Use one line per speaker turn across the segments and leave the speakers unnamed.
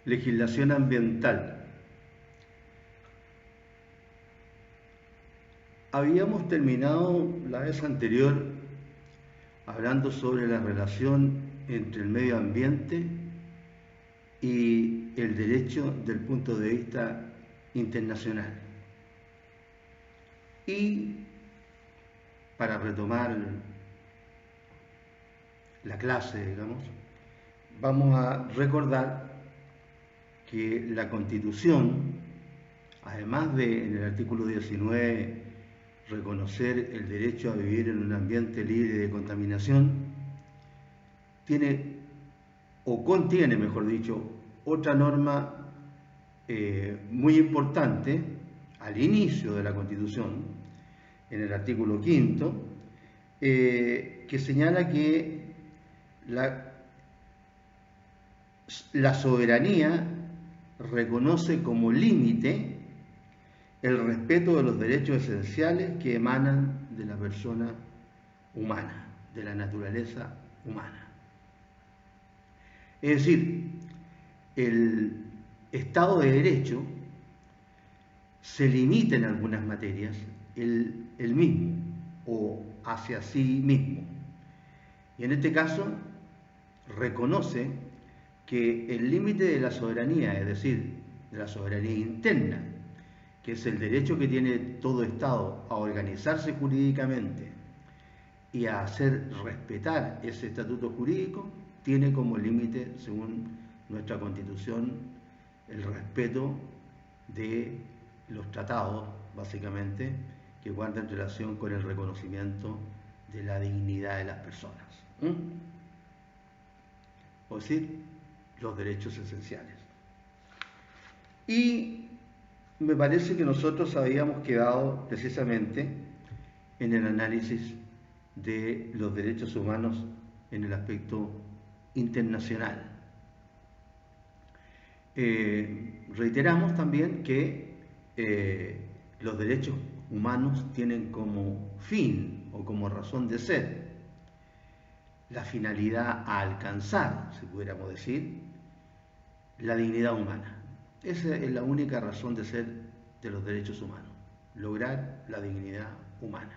legislación ambiental. Habíamos terminado la vez anterior hablando sobre la relación entre el medio ambiente y el derecho del punto de vista internacional. Y para retomar la clase, digamos, vamos a recordar que la Constitución, además de en el artículo 19 reconocer el derecho a vivir en un ambiente libre de contaminación, tiene o contiene, mejor dicho, otra norma muy importante al inicio de la Constitución, en el artículo 5, que señala que la soberanía reconoce como límite el respeto de los derechos esenciales que emanan de la persona humana, de la naturaleza humana. Es decir, el Estado de Derecho se limita en algunas materias el mismo o hacia sí mismo. Y en este caso reconoce que el límite de la soberanía, es decir, de la soberanía interna, que es el derecho que tiene todo Estado a organizarse jurídicamente y a hacer respetar ese estatuto jurídico, tiene como límite, según nuestra Constitución, el respeto de los tratados, básicamente, que guardan relación con el reconocimiento de la dignidad de las personas. O decir, los derechos esenciales. Y me parece que nosotros habíamos quedado precisamente en el análisis de los derechos humanos en el aspecto internacional. Reiteramos también que los derechos humanos tienen como fin o como razón de ser la finalidad a alcanzar, si pudiéramos decir, la dignidad humana. Esa es la única razón de ser de los derechos humanos, lograr la dignidad humana.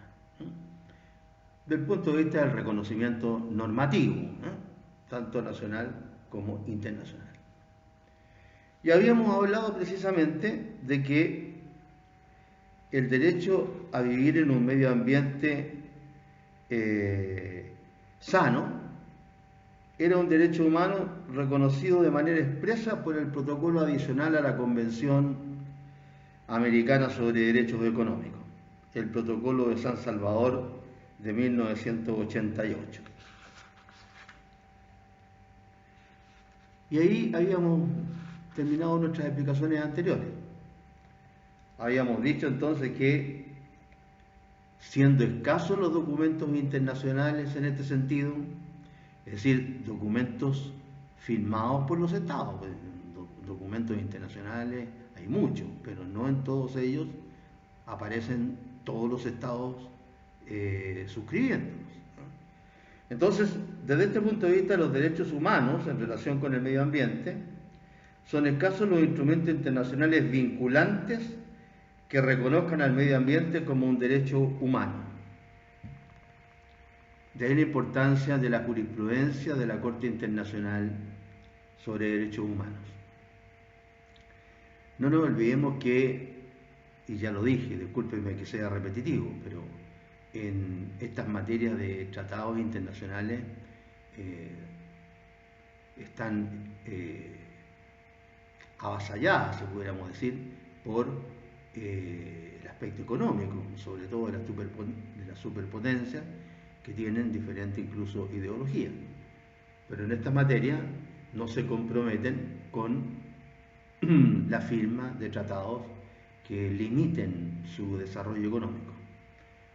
Del punto de vista del reconocimiento normativo, tanto nacional como internacional. Y habíamos hablado precisamente de que el derecho a vivir en un medio ambiente sano era un derecho humano reconocido de manera expresa por el protocolo adicional a la Convención Americana sobre Derechos Económicos, el protocolo de San Salvador de 1988. Y ahí habíamos terminado nuestras explicaciones anteriores. Habíamos dicho entonces que, siendo escasos los documentos internacionales en este sentido, es decir, documentos firmados por los estados, pues, documentos internacionales hay muchos, pero no en todos ellos aparecen todos los estados suscribiéndolos. Entonces, desde este punto de vista, los derechos humanos en relación con el medio ambiente son escasos los instrumentos internacionales vinculantes que reconozcan al medio ambiente como un derecho humano. De ahí la importancia de la jurisprudencia de la Corte Internacional sobre Derechos Humanos. No nos olvidemos que, y ya lo dije, discúlpenme que sea repetitivo, pero en estas materias de tratados internacionales están avasalladas, si pudiéramos decir, por el aspecto económico, sobre todo de la superpotencia, que tienen diferente incluso ideología. Pero en esta materia no se comprometen con la firma de tratados que limiten su desarrollo económico.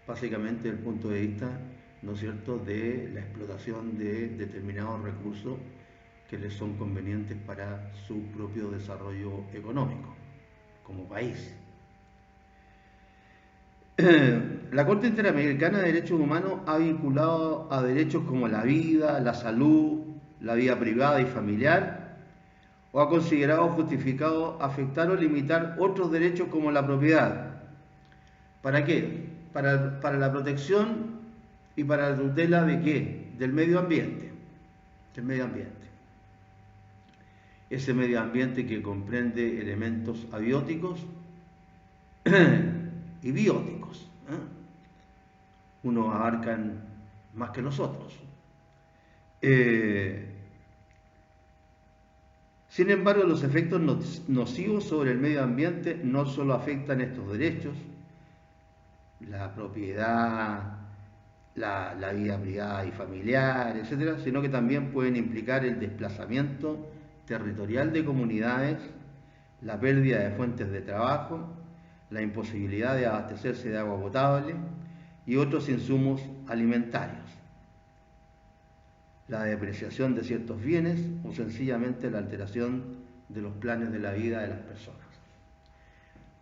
Básicamente desde el punto de vista, ¿no es cierto?, de la explotación de determinados recursos que les son convenientes para su propio desarrollo económico como país. La Corte Interamericana de Derechos Humanos ha vinculado a derechos como la vida, la salud, la vida privada y familiar, o ha considerado justificado afectar o limitar otros derechos como la propiedad. ¿Para qué? Para la protección y para la tutela de qué? Del medio ambiente. Del medio ambiente. Ese medio ambiente que comprende elementos abióticos y bióticos. Unos abarcan más que los otros. Sin embargo, los efectos nocivos sobre el medio ambiente no solo afectan estos derechos, la propiedad, la vida privada y familiar, etcétera, sino que también pueden implicar el desplazamiento territorial de comunidades, la pérdida de fuentes de trabajo, la imposibilidad de abastecerse de agua potable y otros insumos alimentarios, la depreciación de ciertos bienes o sencillamente la alteración de los planes de la vida de las personas.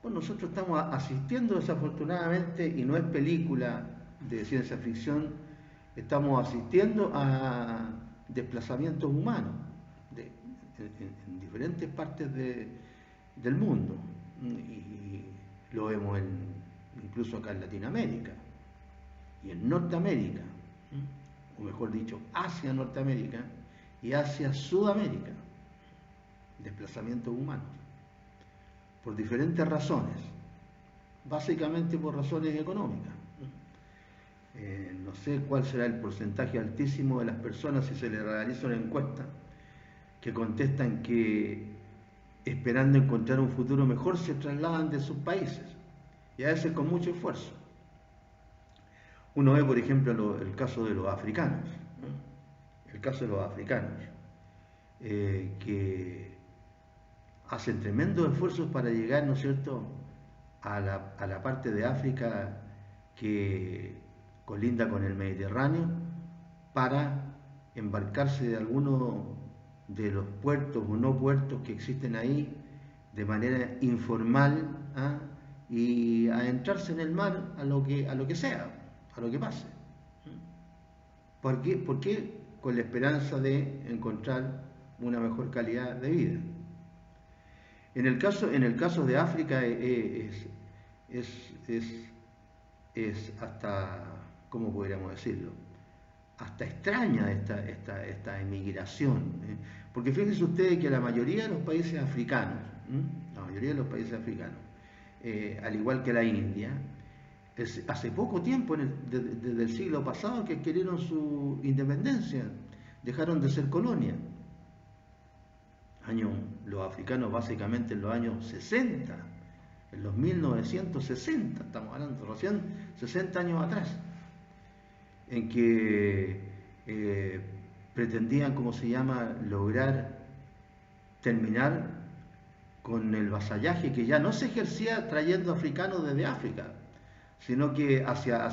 Bueno, nosotros estamos asistiendo desafortunadamente, y no es película de ciencia ficción, estamos asistiendo a desplazamientos humanos en diferentes partes del mundo, y lo vemos incluso acá en Latinoamérica y en Norteamérica, o mejor dicho, Asia, Norteamérica y Asia, Sudamérica, desplazamientos humanos, por diferentes razones, básicamente por razones económicas. No sé cuál será el porcentaje altísimo de las personas, si se les realiza una encuesta, que contestan que esperando encontrar un futuro mejor se trasladan de sus países, y a veces con mucho esfuerzo. Uno ve, por ejemplo, el caso de los africanos, ¿no? El caso de los africanos, que hacen tremendos esfuerzos para llegar, ¿no es cierto?, a la parte de África que colinda con el Mediterráneo, para embarcarse de alguno de los puertos o no puertos que existen ahí de manera informal, y adentrarse en el mar a lo que sea, a lo que pase. ¿Por qué? Porque con la esperanza de encontrar una mejor calidad de vida. En el caso de África es hasta, ¿cómo podríamos decirlo?, hasta extraña esta emigración, porque fíjense ustedes que la mayoría de los países africanos, al igual que la India, hace poco tiempo, desde el siglo pasado, que adquirieron su independencia, dejaron de ser colonia. Los africanos básicamente en los años 60, en los 1960, estamos hablando recién 60 años atrás, en que pretendían, ¿cómo se llama?, lograr terminar con el vasallaje que ya no se ejercía trayendo africanos desde África, sino que hacia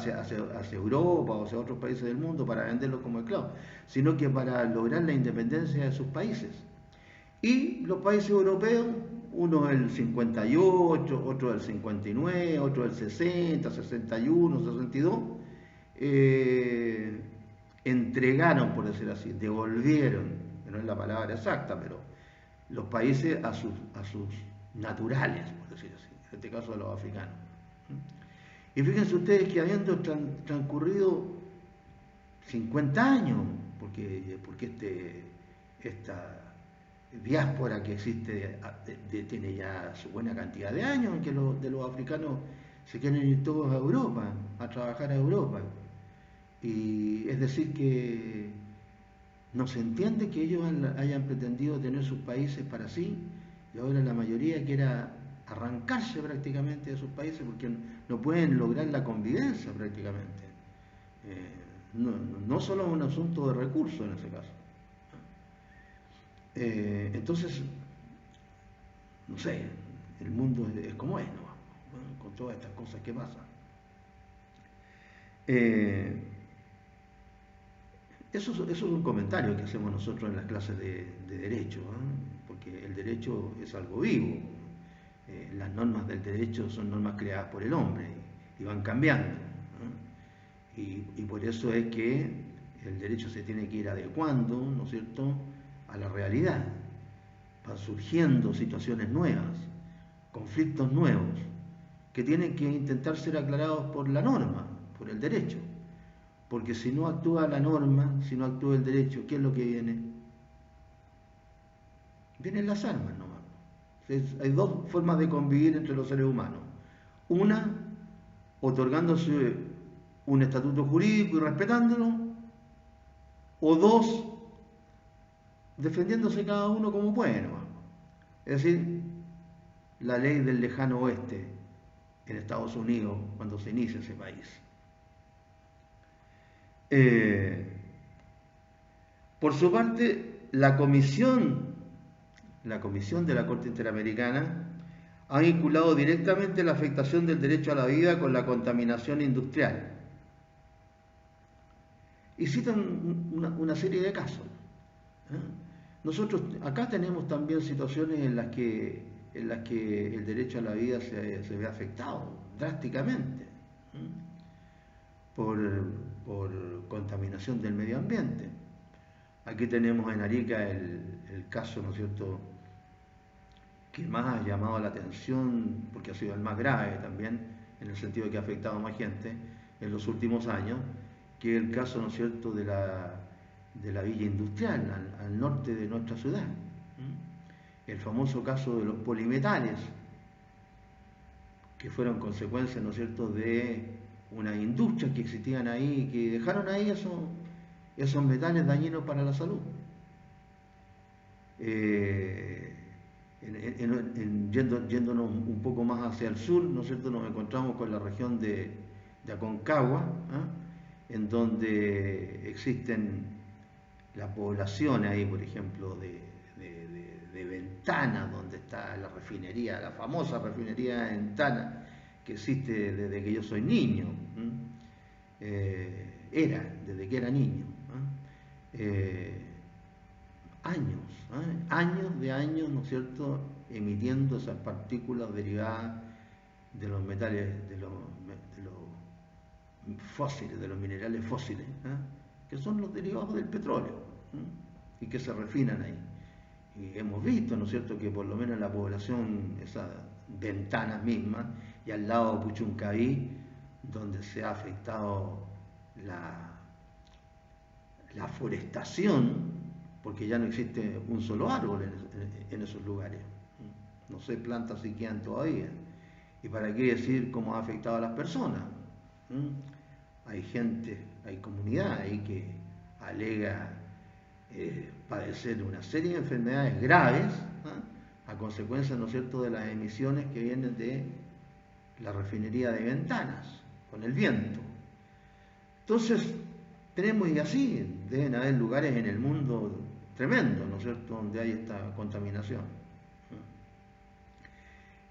Europa o hacia otros países del mundo para venderlos como esclavos, sino que para lograr la independencia de sus países. Y los países europeos, uno del 58, otro del 59, otro del 60, 61, 62, entregaron, por decir así, devolvieron, no es la palabra exacta, pero los países a sus naturales, por decir así, en este caso a los africanos. Y fíjense ustedes que habiendo transcurrido 50 años, porque esta diáspora que existe tiene ya su buena cantidad de años, en que de los africanos se quieren ir todos a Europa, a trabajar a Europa. Y es decir que no se entiende que ellos hayan pretendido tener sus países para sí, y ahora la mayoría quiera arrancarse prácticamente de sus países porque no pueden lograr la convivencia prácticamente. No solo es un asunto de recursos en ese caso. Entonces, no sé, el mundo es como es, ¿no? Bueno, con todas estas cosas que pasan. Eso es un comentario que hacemos nosotros en las clases de derecho, porque el derecho es algo vivo. Las normas del derecho son normas creadas por el hombre y van cambiando. Y por eso es que el derecho se tiene que ir adecuando, ¿no es cierto?, a la realidad. van surgiendo situaciones nuevas, conflictos nuevos, que tienen que intentar ser aclarados por la norma, por el derecho. Porque si no actúa la norma, si no actúa el derecho, ¿qué es lo que viene? Vienen las armas nomás. Hay dos formas de convivir entre los seres humanos. Una, otorgándose un estatuto jurídico y respetándolo, o dos, defendiéndose cada uno como puede nomás. Es decir, la ley del lejano oeste en Estados Unidos cuando se inicia ese país. Por su parte, la comisión de la Corte Interamericana ha vinculado directamente la afectación del derecho a la vida con la contaminación industrial. Y citan una serie de casos. Nosotros acá tenemos también situaciones en las que el derecho a la vida se ve afectado drásticamente por contaminación del medio ambiente. Aquí tenemos en Arica el caso, ¿no es cierto?, que más ha llamado la atención, porque ha sido el más grave también, en el sentido de que ha afectado a más gente en los últimos años, que es el caso, ¿no es cierto?, de la villa industrial, al norte de nuestra ciudad. El famoso caso de los polimetales, que fueron consecuencias, ¿no es cierto?, de unas industrias que existían ahí, que dejaron ahí esos metales dañinos para la salud. Yéndonos un poco más hacia el sur, ¿no es cierto?, nos encontramos con la región de Aconcagua, en donde existen la población ahí, por ejemplo, de Ventana, donde está la refinería, la famosa refinería de Ventana, que existe desde que yo soy niño, desde que era niño, años, ¿no es cierto?, emitiendo esas partículas derivadas de los metales, de los fósiles, de los minerales fósiles, que son los derivados del petróleo, y que se refinan ahí. Y hemos visto, ¿no es cierto?, que por lo menos en la población, esas Ventanas mismas, y al lado de Puchuncaví, donde se ha afectado la forestación, porque ya no existe un solo árbol en esos lugares. No sé plantas si quedan todavía. ¿Y para qué decir cómo ha afectado a las personas? Hay gente, hay comunidad ahí que alega padecer una serie de enfermedades graves a consecuencia, ¿no es cierto?, de las emisiones que vienen de la refinería de Ventanas, con el viento. Entonces, tenemos, y así deben haber lugares en el mundo tremendos, ¿no es cierto?, donde hay esta contaminación.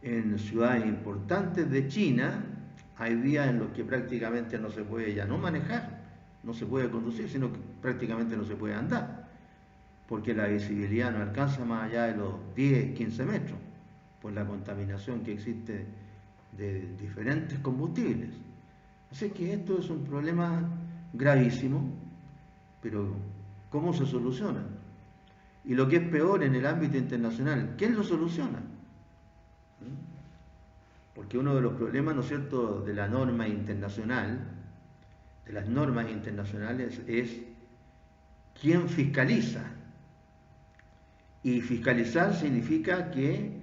En ciudades importantes de China hay días en los que prácticamente no se puede ya no manejar, no se puede conducir, sino que prácticamente no se puede andar, porque la visibilidad no alcanza más allá de los 10, 15 metros, por la contaminación que existe de diferentes combustibles. Así que esto es un problema gravísimo, pero ¿cómo se soluciona? Y lo que es peor en el ámbito internacional, ¿quién lo soluciona? Porque uno de los problemas, ¿no es cierto?, de la norma internacional, de las normas internacionales, es quién fiscaliza. Y fiscalizar significa que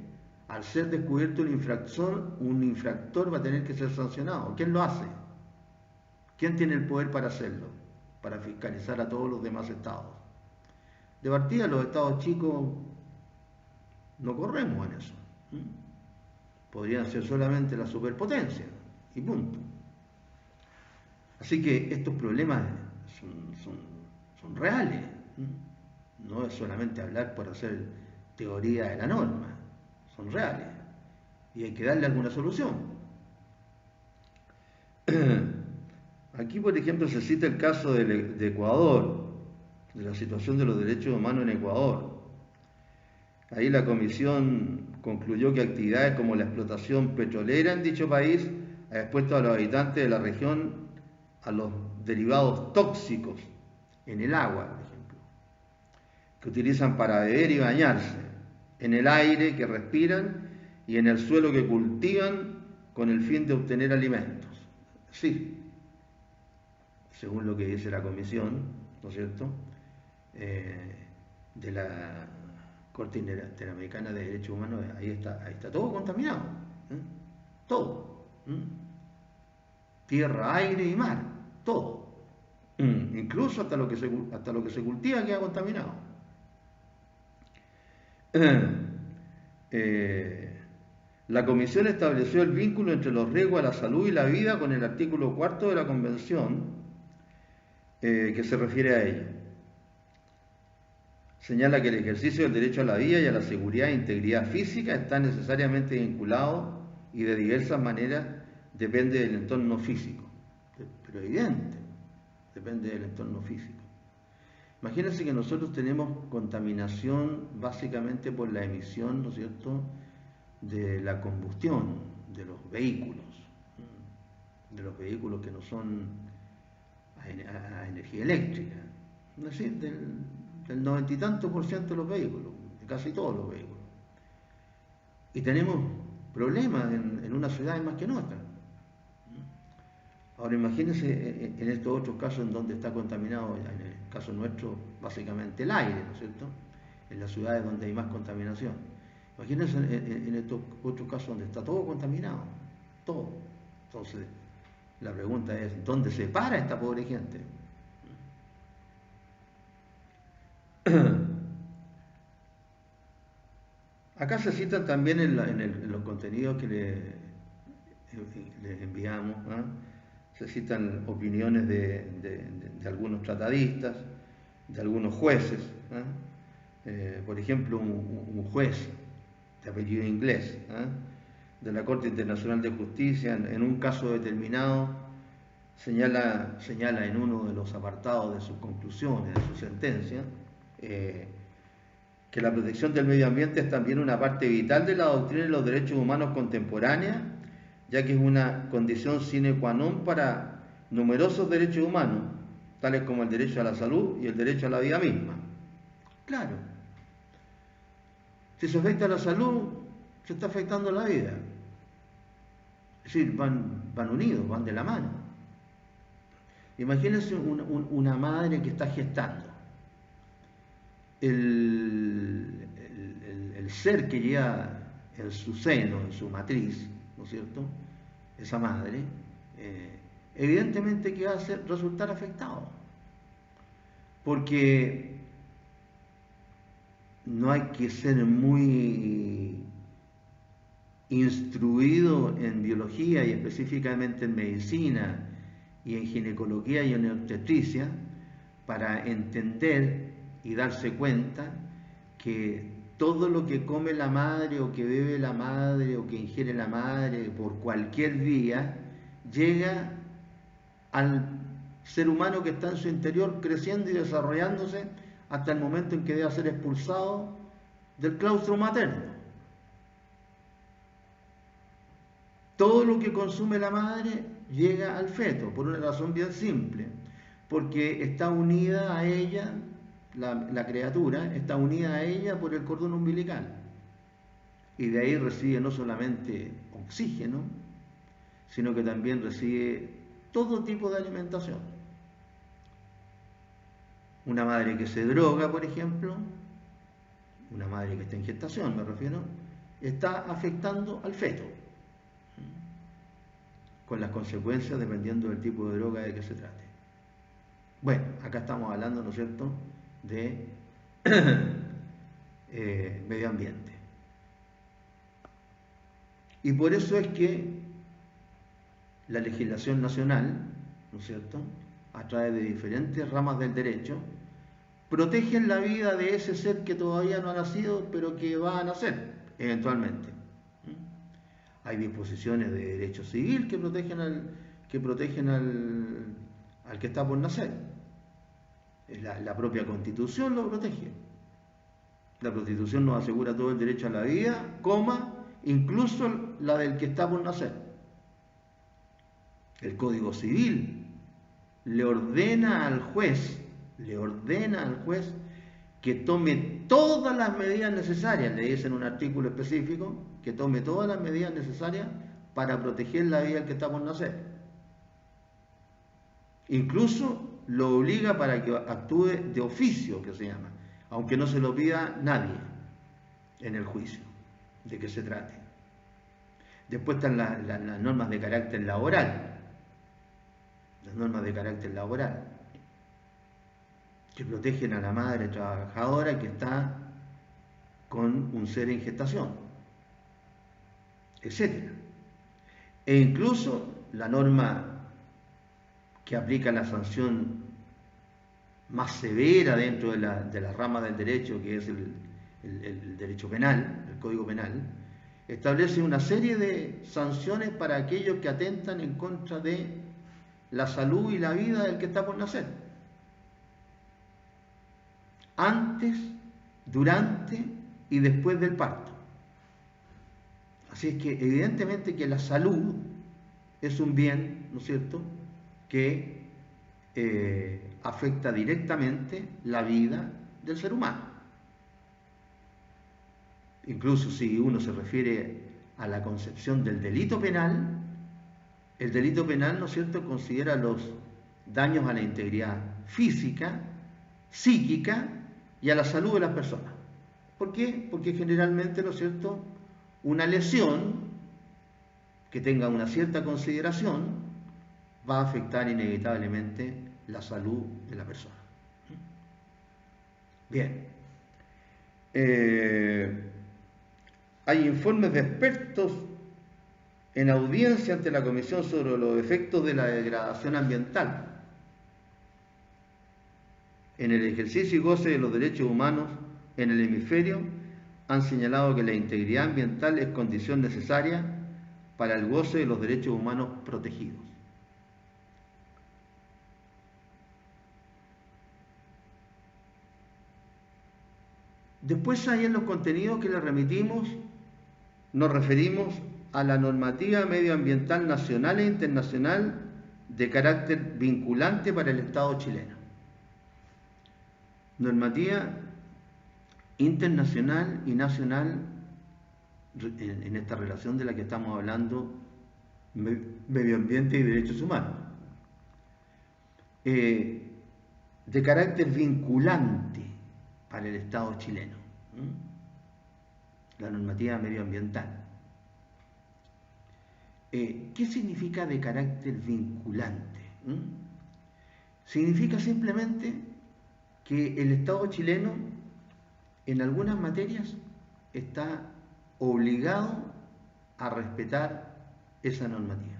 al ser descubierto un infractor va a tener que ser sancionado. ¿Quién lo hace? ¿Quién tiene el poder para hacerlo? Para fiscalizar a todos los demás estados. De partida, los estados chicos no corremos en eso. Podrían ser solamente la superpotencia y punto. Así que estos problemas son reales. No es solamente hablar por hacer teoría de la norma, son reales y hay que darle alguna solución. Aquí, por ejemplo, se cita el caso de Ecuador, de la situación de los derechos humanos en Ecuador. Ahí la comisión concluyó que actividades como la explotación petrolera en dicho país ha expuesto a los habitantes de la región a los derivados tóxicos en el agua, por ejemplo, que utilizan para beber y bañarse. en el aire que respiran y en el suelo que cultivan con el fin de obtener alimentos. Sí, según lo que dice la Comisión, ¿no es cierto?, de la Corte Interamericana de Derechos Humanos, ahí está todo contaminado, ¿eh? Todo. Tierra, aire y mar, todo. Incluso hasta lo que se cultiva queda contaminado. La Comisión estableció el vínculo entre los riesgos a la salud y la vida con el artículo 4 de la Convención que se refiere a ella. Señala que el ejercicio del derecho a la vida y a la seguridad e integridad física está necesariamente vinculado y de diversas maneras depende del entorno físico. Pero evidente, depende del entorno físico. Imagínense que nosotros tenemos contaminación básicamente por la emisión, ¿no es cierto?, de la combustión de los vehículos que no son a energía eléctrica, es decir, del 90 y tanto por ciento de los vehículos, de casi todos los vehículos. Y tenemos problemas en unas ciudades más que en otras. Ahora imagínense en estos otros casos en donde está contaminado, en el caso nuestro, básicamente el aire, ¿no es cierto?, en las ciudades donde hay más contaminación. Imagínense en estos otros casos donde está todo contaminado, todo. Entonces, la pregunta es, ¿dónde se para esta pobre gente? Acá se citan también en los contenidos que les enviamos, ¿eh? Se citan opiniones de algunos tratadistas, de algunos jueces, ¿eh? Por ejemplo, un juez de apellido inglés, ¿eh?, de la Corte Internacional de Justicia, en un caso determinado, señala en uno de los apartados de sus conclusiones, de su sentencia, que la protección del medio ambiente es también una parte vital de la doctrina de los derechos humanos contemporánea, ya que es una condición sine qua non para numerosos derechos humanos, tales como el derecho a la salud y el derecho a la vida misma. Claro, si se afecta la salud, se está afectando la vida. Es decir, van unidos, van de la mano. Imagínense una madre que está gestando. El ser que lleva en su seno, en su matriz, ¿no es cierto?, esa madre, evidentemente que va a resultar afectado. Porque no hay que ser muy instruido en biología y específicamente en medicina y en ginecología y en obstetricia para entender y darse cuenta que todo lo que come la madre o que bebe la madre o que ingiere la madre por cualquier vía llega al ser humano que está en su interior creciendo y desarrollándose hasta el momento en que debe ser expulsado del claustro materno. Todo lo que consume la madre llega al feto, por una razón bien simple, porque está unida a ella, la criatura está unida a ella por el cordón umbilical. Y de ahí recibe no solamente oxígeno, sino que también recibe todo tipo de alimentación. Una madre que se droga, por ejemplo, una madre que está en gestación, me refiero, está afectando al feto, con las consecuencias dependiendo del tipo de droga de que se trate. Bueno, acá estamos hablando, ¿no es cierto?, de medio ambiente. Y por eso es que la legislación nacional, ¿no es cierto?, a través de diferentes ramas del derecho, protegen la vida de ese ser que todavía no ha nacido, pero que va a nacer eventualmente. Hay disposiciones de derecho civil que protegen al que está por nacer. La propia Constitución lo protege. La Constitución nos asegura todo el derecho a la vida, incluso la del que está por nacer. El Código Civil le ordena al juez que tome todas las medidas necesarias, le dice en un artículo específico, que tome todas las medidas necesarias para proteger la vida del que está por nacer. Incluso lo obliga para que actúe de oficio, que se llama, aunque no se lo pida nadie en el juicio de que se trate. Después están las normas de carácter laboral, las normas de carácter laboral, que protegen a la madre trabajadora que está con un ser en gestación, etc. E incluso la norma que aplica la sanción más severa dentro de la rama del derecho, que es el derecho penal, el Código Penal, establece una serie de sanciones para aquellos que atentan en contra de la salud y la vida del que está por nacer. Antes, durante y después del parto. Así es que evidentemente que la salud es un bien, ¿no es cierto?, que afecta directamente la vida del ser humano. Incluso si uno se refiere a la concepción del delito penal, el delito penal, ¿no es cierto?, considera los daños a la integridad física, psíquica y a la salud de las personas. ¿Por qué? Porque generalmente, ¿no es cierto?, una lesión que tenga una cierta consideración va a afectar inevitablemente la salud de la persona. Bien. Hay informes de expertos en audiencia ante la Comisión sobre los efectos de la degradación ambiental en el ejercicio y goce de los derechos humanos en el hemisferio. Han señalado que la integridad ambiental es condición necesaria para el goce de los derechos humanos protegidos. Después, ahí en los contenidos que les remitimos, nos referimos a la normativa medioambiental nacional e internacional de carácter vinculante para el Estado chileno. Normativa internacional y nacional en esta relación de la que estamos hablando, medio ambiente y derechos humanos. De carácter vinculante para el Estado chileno. La normativa medioambiental. ¿Qué significa de carácter vinculante? Significa simplemente que el Estado chileno en algunas materias está obligado a respetar esa normativa.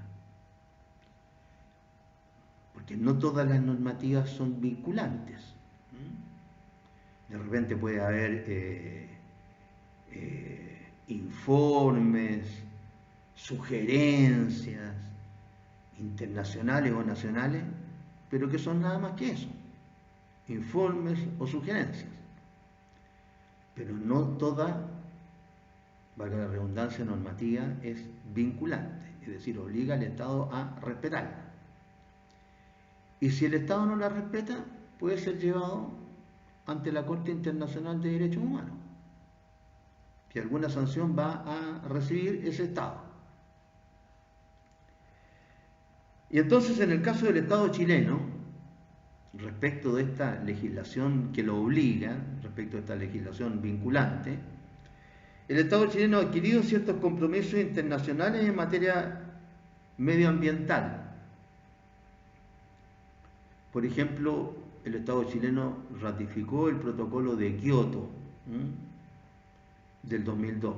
Porque no todas las normativas son vinculantes. De repente puede haber informes, sugerencias internacionales o nacionales, pero que son nada más que eso, informes o sugerencias. Pero no toda, valga la redundancia, normativa es vinculante, es decir, obliga al Estado a respetarla. Y si el Estado no la respeta, puede ser llevado ante la Corte Internacional de Derechos Humanos, que alguna sanción va a recibir ese Estado. Y entonces, en el caso del Estado chileno, respecto de esta legislación que lo obliga, respecto de esta legislación vinculante, el Estado chileno ha adquirido ciertos compromisos internacionales en materia medioambiental. Por ejemplo, el Estado chileno ratificó el protocolo de Kioto del 2002,